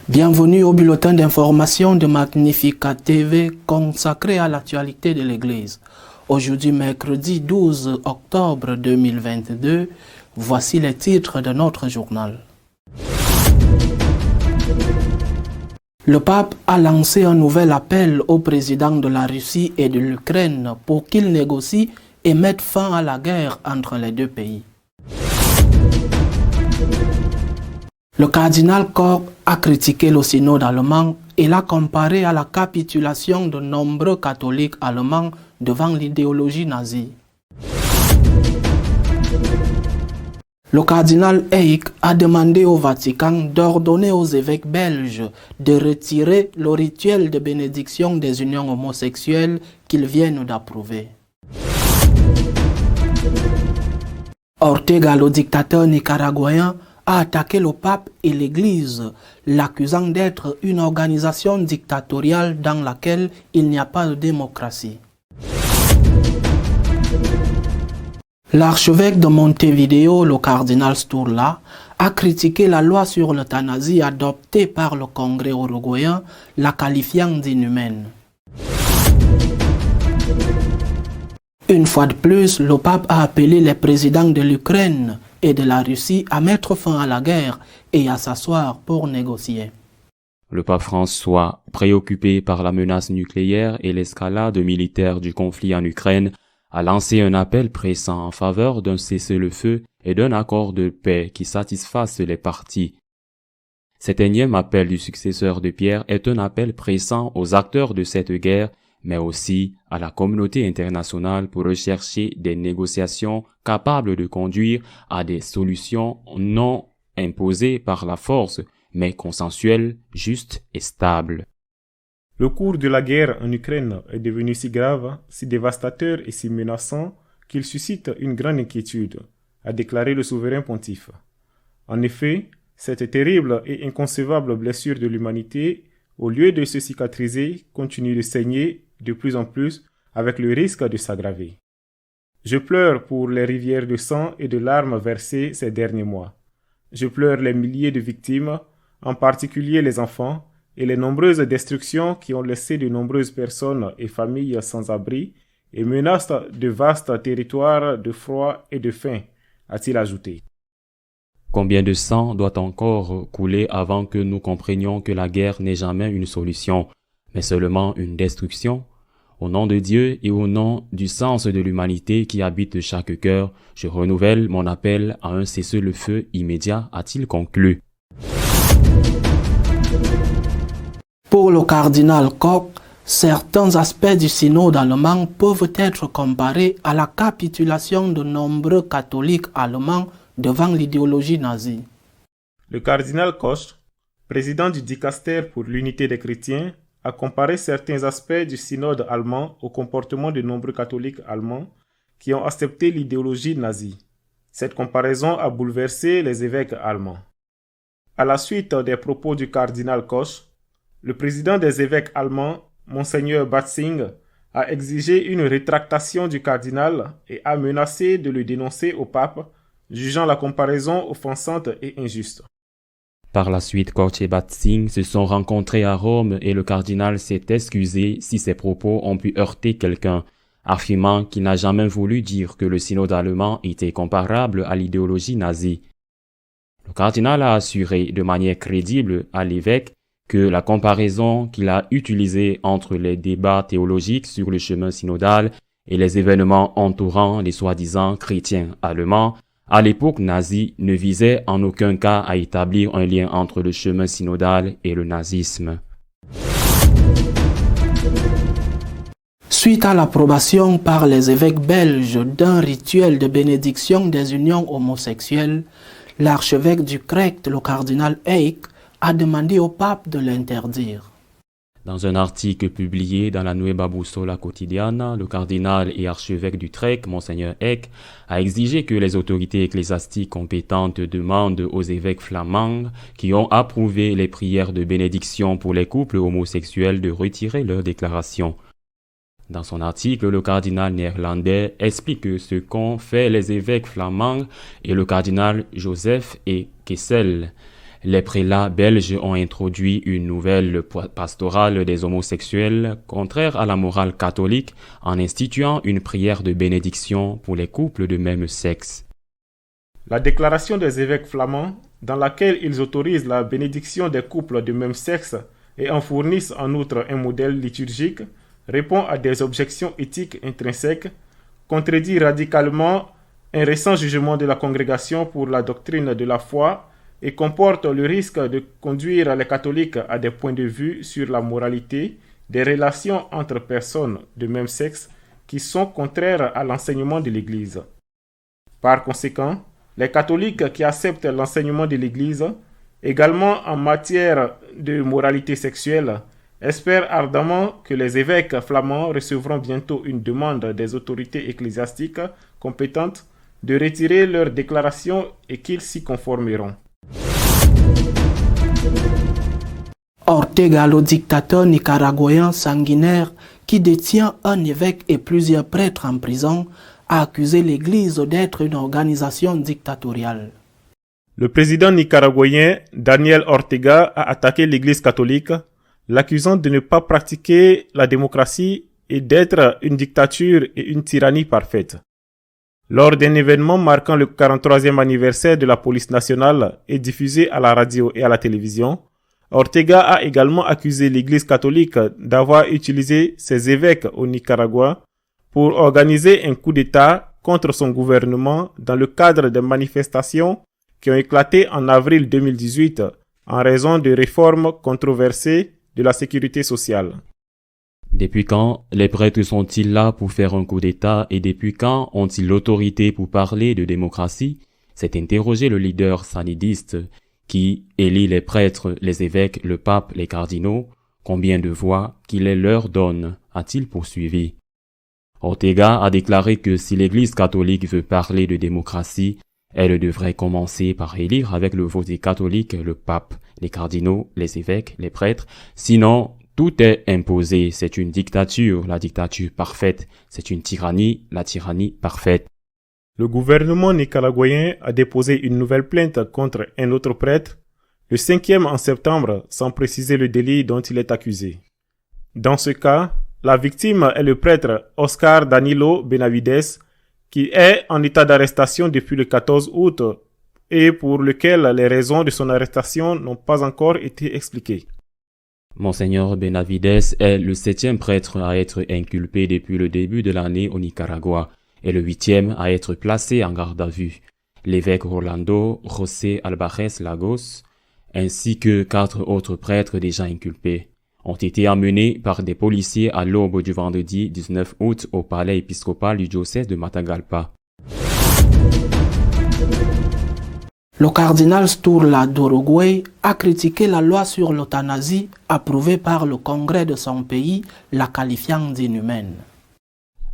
Bienvenue au bulletin d'information de Magnificat TV consacré à l'actualité de l'Église. Aujourd'hui, mercredi 12 octobre 2022, voici les titres de notre journal. Le pape a lancé un nouvel appel au président de la Russie et de l'Ukraine pour qu'ils négocient et mettent fin à la guerre entre les deux pays. Le cardinal Koch a critiqué le synode allemand et l'a comparé à la capitulation de nombreux catholiques allemands devant l'idéologie nazie. Le cardinal Eyck a demandé au Vatican d'ordonner aux évêques belges de retirer le rituel de bénédiction des unions homosexuelles qu'ils viennent d'approuver. Ortega, le dictateur nicaraguayen, a attaqué le pape et l'Église, l'accusant d'être une organisation dictatoriale dans laquelle il n'y a pas de démocratie. L'archevêque de Montevideo, le cardinal Sturla, a critiqué la loi sur l'euthanasie adoptée par le Congrès uruguayen, la qualifiant d'inhumaine. Une fois de plus, le pape a appelé les présidents de l'Ukraine et de la Russie à mettre fin à la guerre et à s'asseoir pour négocier. Le pape François, préoccupé par la menace nucléaire et l'escalade militaire du conflit en Ukraine, a lancé un appel pressant en faveur d'un cessez-le-feu et d'un accord de paix qui satisfasse les parties. Cet énième appel du successeur de Pierre est un appel pressant aux acteurs de cette guerre, mais aussi à la communauté internationale pour rechercher des négociations capables de conduire à des solutions non imposées par la force, mais consensuelles, justes et stables. Le cours de la guerre en Ukraine est devenu si grave, si dévastateur et si menaçant qu'il suscite une grande inquiétude, a déclaré le souverain pontife. En effet, cette terrible et inconcevable blessure de l'humanité, au lieu de se cicatriser, continue de saigner de plus en plus avec le risque de s'aggraver. Je pleure pour les rivières de sang et de larmes versées ces derniers mois. Je pleure les milliers de victimes, en particulier les enfants, et les nombreuses destructions qui ont laissé de nombreuses personnes et familles sans abri et menacent de vastes territoires de froid et de faim, a-t-il ajouté. Combien de sang doit encore couler avant que nous comprenions que la guerre n'est jamais une solution, mais seulement une destruction? Au nom de Dieu et au nom du sens de l'humanité qui habite chaque cœur, je renouvelle mon appel à un cessez-le-feu immédiat, a-t-il conclu. Pour le cardinal Koch, certains aspects du synode allemand peuvent être comparés à la capitulation de nombreux catholiques allemands devant l'idéologie nazie. Le cardinal Koch, président du dicaster pour l'unité des chrétiens, a comparé certains aspects du synode allemand au comportement de nombreux catholiques allemands qui ont accepté l'idéologie nazie. Cette comparaison a bouleversé les évêques allemands. À la suite des propos du cardinal Koch, le président des évêques allemands, Monseigneur Batzing, a exigé une rétractation du cardinal et a menacé de le dénoncer au pape, jugeant la comparaison offensante et injuste. Par la suite, Koch et Batzing se sont rencontrés à Rome et le cardinal s'est excusé si ses propos ont pu heurter quelqu'un, affirmant qu'il n'a jamais voulu dire que le synode allemand était comparable à l'idéologie nazie. Le cardinal a assuré de manière crédible à l'évêque que la comparaison qu'il a utilisée entre les débats théologiques sur le chemin synodal et les événements entourant les soi-disant chrétiens allemands à l'époque nazie ne visait en aucun cas à établir un lien entre le chemin synodal et le nazisme. Suite à l'approbation par les évêques belges d'un rituel de bénédiction des unions homosexuelles, l'archevêque d'Utrecht, le cardinal Eyck, a demandé au pape de l'interdire. Dans un article publié dans la Nueva Bussola Quotidiana, le cardinal et archevêque d'Utrecht, Monseigneur Eyck, a exigé que les autorités ecclésiastiques compétentes demandent aux évêques flamands qui ont approuvé les prières de bénédiction pour les couples homosexuels de retirer leur déclaration. Dans son article, le cardinal néerlandais explique que ce qu'ont fait les évêques flamands et le cardinal Joseph et Kessel. Les prélats belges ont introduit une nouvelle pastorale des homosexuels contraire à la morale catholique en instituant une prière de bénédiction pour les couples de même sexe. La déclaration des évêques flamands, dans laquelle ils autorisent la bénédiction des couples de même sexe et en fournissent en outre un modèle liturgique, répond à des objections éthiques intrinsèques, contredit radicalement un récent jugement de la Congrégation pour la doctrine de la foi et comporte le risque de conduire les catholiques à des points de vue sur la moralité des relations entre personnes de même sexe qui sont contraires à l'enseignement de l'Église. Par conséquent, les catholiques qui acceptent l'enseignement de l'Église, également en matière de moralité sexuelle, espèrent ardemment que les évêques flamands recevront bientôt une demande des autorités ecclésiastiques compétentes de retirer leur déclaration et qu'ils s'y conformeront. Ortega, le dictateur nicaraguayen sanguinaire qui détient un évêque et plusieurs prêtres en prison, a accusé l'Église d'être une organisation dictatoriale. Le président nicaraguayen Daniel Ortega a attaqué l'Église catholique, l'accusant de ne pas pratiquer la démocratie et d'être une dictature et une tyrannie parfaite. Lors d'un événement marquant le 43e anniversaire de la police nationale et diffusé à la radio et à la télévision, Ortega a également accusé l'Église catholique d'avoir utilisé ses évêques au Nicaragua pour organiser un coup d'État contre son gouvernement dans le cadre des manifestations qui ont éclaté en avril 2018 en raison de réformes controversées de la sécurité sociale. Depuis quand les prêtres sont-ils là pour faire un coup d'État et depuis quand ont-ils l'autorité pour parler de démocratie? S'est interrogé le leader sanidiste qui élit les prêtres, les évêques, le pape, les cardinaux. Combien de voix qu'il les leur donne, a-t-il poursuivi. Ortega a déclaré que si l'Église catholique veut parler de démocratie, elle devrait commencer par élire avec le vote des catholiques le pape, les cardinaux, les évêques, les prêtres. Sinon, tout est imposé. C'est une dictature, la dictature parfaite. C'est une tyrannie, la tyrannie parfaite. Le gouvernement nicaraguayen a déposé une nouvelle plainte contre un autre prêtre, le 5e en septembre, sans préciser le délit dont il est accusé. Dans ce cas, la victime est le prêtre Oscar Danilo Benavides, qui est en état d'arrestation depuis le 14 août et pour lequel les raisons de son arrestation n'ont pas encore été expliquées. Monseigneur Benavides est le 7e prêtre à être inculpé depuis le début de l'année au Nicaragua et le 8e à être placé en garde à vue. L'évêque Rolando José Alvarez Lagos, ainsi que 4 autres prêtres déjà inculpés, ont été emmenés par des policiers à l'aube du vendredi 19 août au palais épiscopal du diocèse de Matagalpa. Le cardinal Sturla d'Uruguay a critiqué la loi sur l'euthanasie approuvée par le Congrès de son pays, la qualifiant d'inhumaine.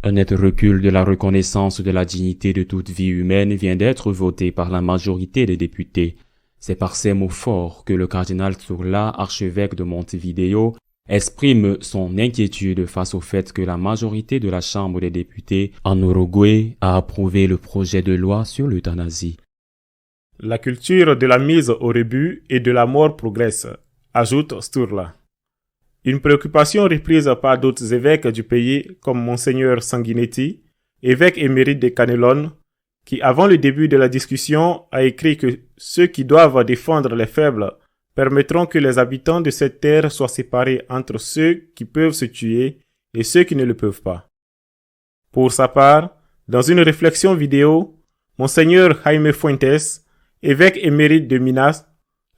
Un net recul de la reconnaissance de la dignité de toute vie humaine vient d'être voté par la majorité des députés. C'est par ces mots forts que le cardinal Sturla, archevêque de Montevideo, exprime son inquiétude face au fait que la majorité de la Chambre des députés en Uruguay a approuvé le projet de loi sur l'euthanasie. La culture de la mise au rebut et de la mort progresse, ajoute Sturla. Une préoccupation reprise par d'autres évêques du pays comme Monseigneur Sanguinetti, évêque émérite de Canelones, qui avant le début de la discussion a écrit que ceux qui doivent défendre les faibles permettront que les habitants de cette terre soient séparés entre ceux qui peuvent se tuer et ceux qui ne le peuvent pas. Pour sa part, dans une réflexion vidéo, Monseigneur Jaime Fuentes, évêque émérite de Minas,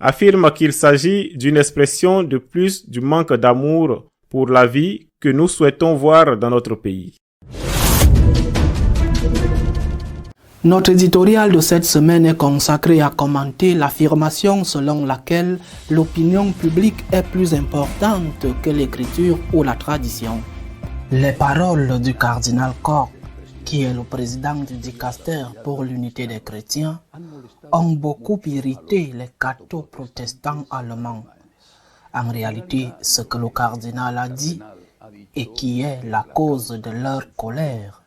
affirme qu'il s'agit d'une expression de plus du manque d'amour pour la vie que nous souhaitons voir dans notre pays. Notre éditorial de cette semaine est consacré à commenter l'affirmation selon laquelle l'opinion publique est plus importante que l'écriture ou la tradition. Les paroles du cardinal Koch, qui est le président du dicaster pour l'unité des chrétiens, ont beaucoup irrité les cathos protestants allemands. En réalité, ce que le cardinal a dit et qui est la cause de leur colère,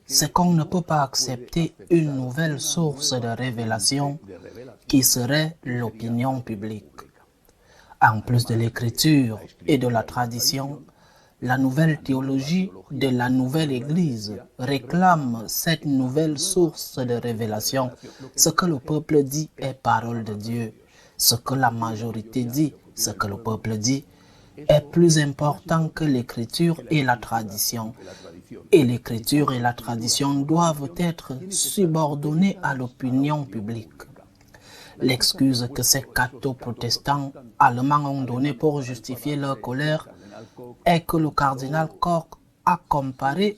c'est qu'on ne peut pas accepter une nouvelle source de révélation qui serait l'opinion publique. En plus de l'écriture et de la tradition, la nouvelle théologie de la nouvelle Église réclame cette nouvelle source de révélation. Ce que le peuple dit est parole de Dieu. Ce que la majorité dit, ce que le peuple dit, est plus important que l'écriture et la tradition. Et l'écriture et la tradition doivent être subordonnées à l'opinion publique. L'excuse que ces catho-protestants allemands ont donnée pour justifier leur colère est que le cardinal Koch a comparé,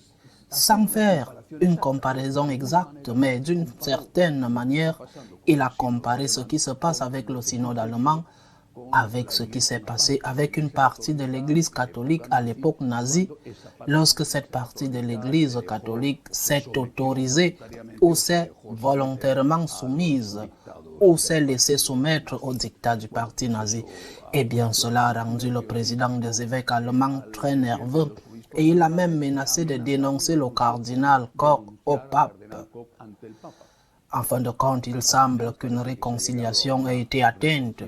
sans faire une comparaison exacte, mais d'une certaine manière, il a comparé ce qui se passe avec le synode allemand avec ce qui s'est passé avec une partie de l'Église catholique à l'époque nazie, lorsque cette partie de l'Église catholique s'est autorisée ou s'est volontairement soumise ou s'est laissée soumettre au dictat du parti nazi. Eh bien, cela a rendu le président des évêques allemands très nerveux et il a même menacé de dénoncer le cardinal Koch au pape. En fin de compte, il semble qu'une réconciliation ait été atteinte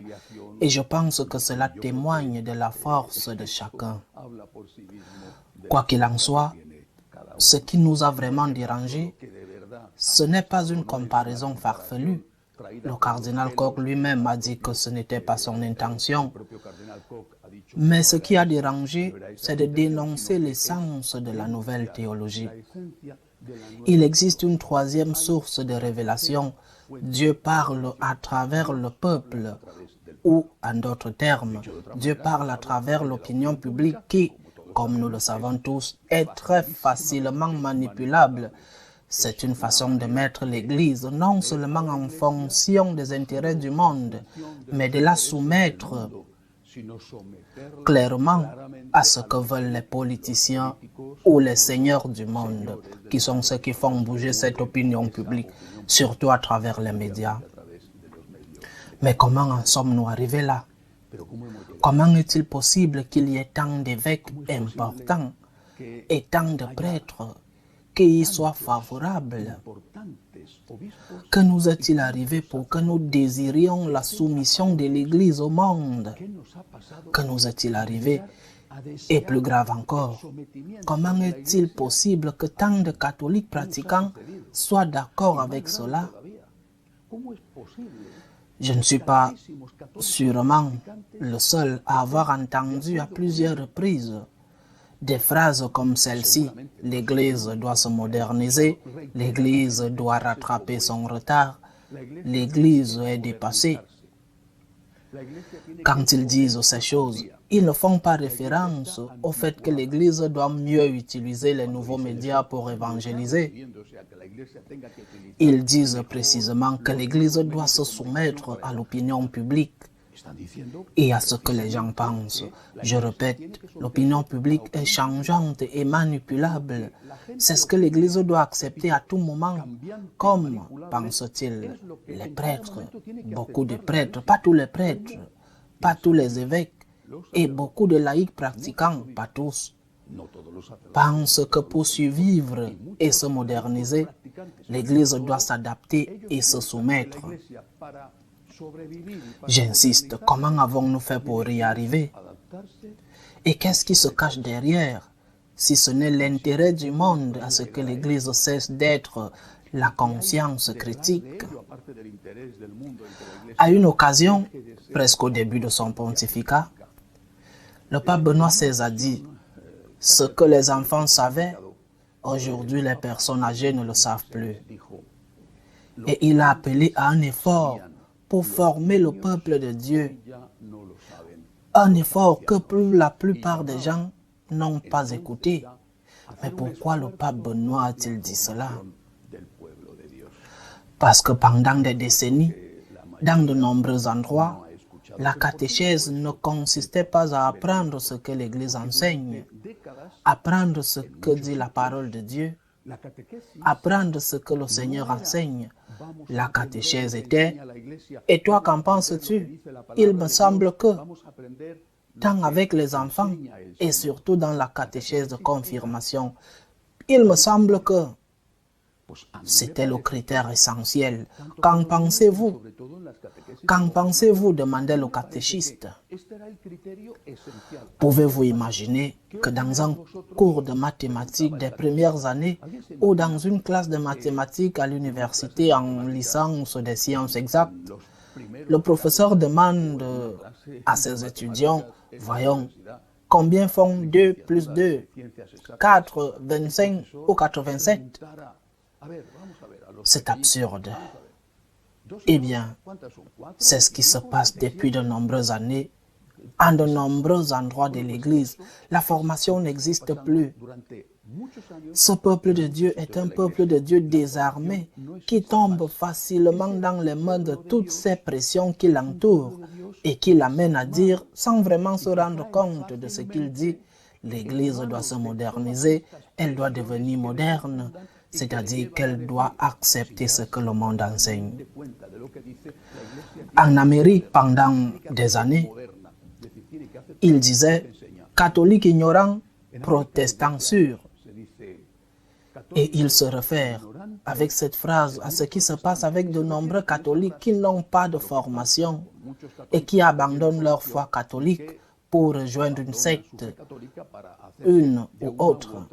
et je pense que cela témoigne de la force de chacun. Quoi qu'il en soit, ce qui nous a vraiment dérangé, ce n'est pas une comparaison farfelue. Le cardinal Koch lui-même a dit que ce n'était pas son intention. Mais ce qui a dérangé, c'est de dénoncer l'essence de la nouvelle théologie. Il existe une troisième source de révélation. Dieu parle à travers le peuple, ou en d'autres termes, Dieu parle à travers l'opinion publique qui, comme nous le savons tous, est très facilement manipulable. C'est une façon de mettre l'Église non seulement en fonction des intérêts du monde, mais de la soumettre clairement à ce que veulent les politiciens ou les seigneurs du monde, qui sont ceux qui font bouger cette opinion publique, surtout à travers les médias. Mais comment en sommes-nous arrivés là? Comment est-il possible qu'il y ait tant d'évêques importants et tant de prêtres qui y soient favorables? Que nous est-il arrivé pour que nous désirions la soumission de l'Église au monde? Que nous est-il arrivé? Et plus grave encore, comment est-il possible que tant de catholiques pratiquants soient d'accord avec cela? Je ne suis pas sûrement le seul à avoir entendu à plusieurs reprises des phrases comme celle-ci: l'Église doit se moderniser, l'Église doit rattraper son retard, l'Église est dépassée. Quand ils disent ces choses, ils ne font pas référence au fait que l'Église doit mieux utiliser les nouveaux médias pour évangéliser. Ils disent précisément que l'Église doit se soumettre à l'opinion publique et à ce que les gens pensent. Je répète, l'opinion publique est changeante et manipulable. C'est ce que l'Église doit accepter à tout moment. Comme, pensent-ils, les prêtres, beaucoup de prêtres, pas tous les prêtres, pas tous les évêques, et beaucoup de laïcs pratiquants, pas tous, pensent que pour survivre et se moderniser, l'Église doit s'adapter et se soumettre. J'insiste, comment avons-nous fait pour y arriver? Et qu'est-ce qui se cache derrière, si ce n'est l'intérêt du monde à ce que l'Église cesse d'être la conscience critique? À une occasion, presque au début de son pontificat, le pape Benoît XVI a dit: ce que les enfants savaient, aujourd'hui les personnes âgées ne le savent plus. Et il a appelé à un effort pour former le peuple de Dieu. Un effort que la plupart des gens n'ont pas écouté. Mais pourquoi le pape Benoît a-t-il dit cela? Parce que pendant des décennies, dans de nombreux endroits, la catéchèse ne consistait pas à apprendre ce que l'Église enseigne, apprendre ce que dit la parole de Dieu, apprendre ce que le Seigneur enseigne. La catéchèse était: et toi, qu'en penses-tu? Il me semble que... tant avec les enfants et surtout dans la catéchèse de confirmation. Il me semble que c'était le critère essentiel. Qu'en pensez-vous? Qu'en pensez-vous? Demandait le catéchiste. Pouvez-vous imaginer que dans un cours de mathématiques des premières années ou dans une classe de mathématiques à l'université en licence des sciences exactes, le professeur demande à ses étudiants, voyons, combien font 2 plus 2, 4, 25 ou 87? C'est absurde. Eh bien, c'est ce qui se passe depuis de nombreuses années. En de nombreux endroits de l'Église, la formation n'existe plus. Ce peuple de Dieu est un peuple de Dieu désarmé qui tombe facilement dans les mains de toutes ces pressions qui l'entourent et qui l'amènent à dire, sans vraiment se rendre compte de ce qu'il dit, l'Église doit se moderniser, elle doit devenir moderne, c'est-à-dire qu'elle doit accepter ce que le monde enseigne. En Amérique, pendant des années, il disait « catholique ignorant, protestant sûr ». Et il se réfère avec cette phrase à ce qui se passe avec de nombreux catholiques qui n'ont pas de formation et qui abandonnent leur foi catholique pour rejoindre une secte, une ou autre.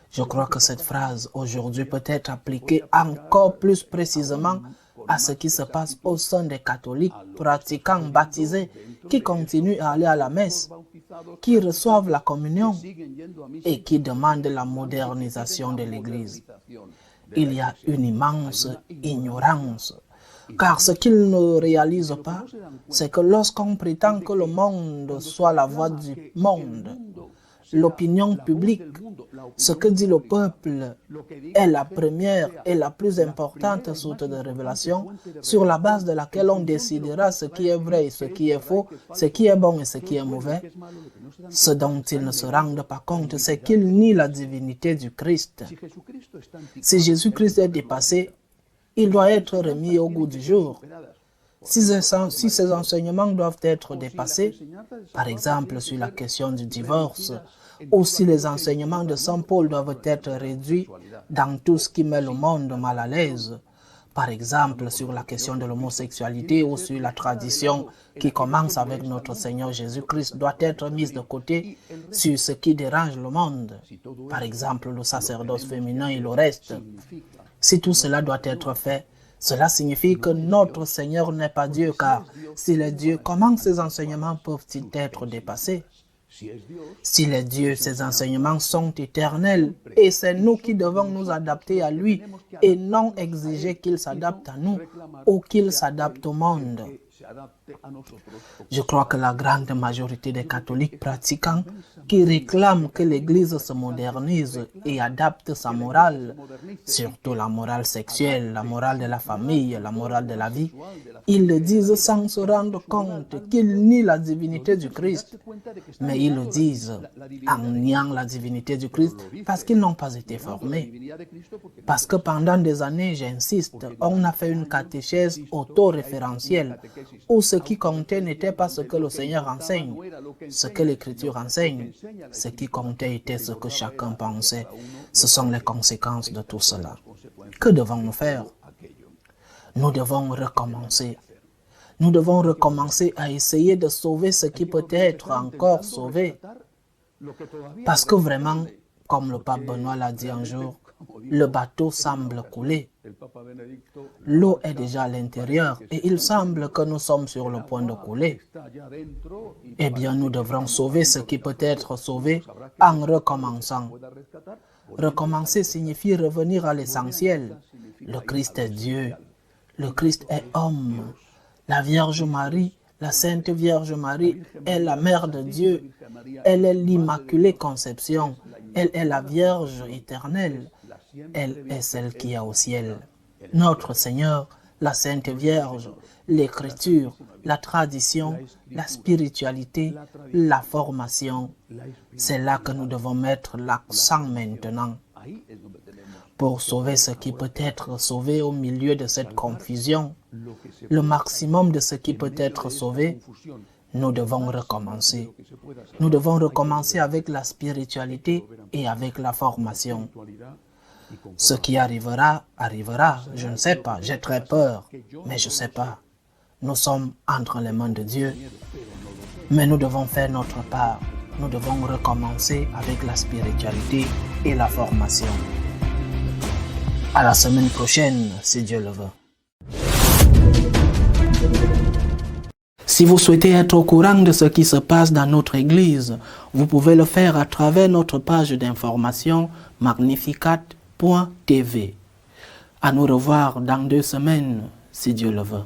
Je crois que cette phrase aujourd'hui peut être appliquée encore plus précisément à ce qui se passe au sein des catholiques pratiquants baptisés qui continuent à aller à la messe, qui reçoivent la communion et qui demandent la modernisation de l'Église. Il y a une immense ignorance, car ce qu'ils ne réalisent pas, c'est que lorsqu'on prétend que le monde soit la voie du monde, l'opinion publique, ce que dit le peuple, est la première et la plus importante source de révélation sur la base de laquelle on décidera ce qui est vrai et ce qui est faux, ce qui est bon et ce qui est mauvais. Ce dont ils ne se rendent pas compte, c'est qu'ils nient la divinité du Christ. Si Jésus-Christ est dépassé, il doit être remis au goût du jour. Si ces enseignements doivent être dépassés, par exemple sur la question du divorce, ou si les enseignements de Saint Paul doivent être réduits dans tout ce qui met le monde mal à l'aise, par exemple sur la question de l'homosexualité ou sur la tradition qui commence avec notre Seigneur Jésus-Christ doit être mise de côté sur ce qui dérange le monde, par exemple le sacerdoce féminin et le reste. Si tout cela doit être fait, cela signifie que notre Seigneur n'est pas Dieu, car s'il est Dieu, comment ces enseignements peuvent-ils être dépassés? S'il est Dieu, ses enseignements sont éternels et c'est nous qui devons nous adapter à lui et non exiger qu'il s'adapte à nous ou qu'il s'adapte au monde. Je crois que la grande majorité des catholiques pratiquants qui réclament que l'Église se modernise et adapte sa morale, surtout la morale sexuelle, la morale de la famille, la morale de la vie, ils le disent sans se rendre compte qu'ils nient la divinité du Christ. Mais ils le disent en niant la divinité du Christ parce qu'ils n'ont pas été formés. Parce que pendant des années, j'insiste, on a fait une catéchèse autoréférentielle où ce qui comptait n'était pas ce que le Seigneur enseigne, ce que l'Écriture enseigne. Ce qui comptait était ce que chacun pensait. Ce sont les conséquences de tout cela. Que devons-nous faire? Nous devons recommencer. Nous devons recommencer à essayer de sauver ce qui peut être encore sauvé. Parce que vraiment, comme le pape Benoît l'a dit un jour, le bateau semble couler. L'eau est déjà à l'intérieur et il semble que nous sommes sur le point de couler. Eh bien, nous devrons sauver ce qui peut être sauvé en recommençant. Recommencer signifie revenir à l'essentiel. Le Christ est Dieu. Le Christ est homme. La Vierge Marie, la Sainte Vierge Marie, est la Mère de Dieu. Elle est l'Immaculée Conception. Elle est la Vierge éternelle. Elle est celle qui est au ciel. Notre Seigneur, la Sainte Vierge, l'Écriture, la tradition, la spiritualité, la formation. C'est là que nous devons mettre l'accent maintenant. Pour sauver ce qui peut être sauvé au milieu de cette confusion, le maximum de ce qui peut être sauvé nous devons recommencer. Nous devons recommencer avec la spiritualité et avec la formation. Ce qui arrivera, arrivera. Je ne sais pas, j'ai très peur, mais je ne sais pas. Nous sommes entre les mains de Dieu, mais nous devons faire notre part. Nous devons recommencer avec la spiritualité et la formation. À la semaine prochaine, si Dieu le veut. Si vous souhaitez être au courant de ce qui se passe dans notre église, vous pouvez le faire à travers notre page d'information magnificat.tv. À nous revoir dans 2 semaines, si Dieu le veut.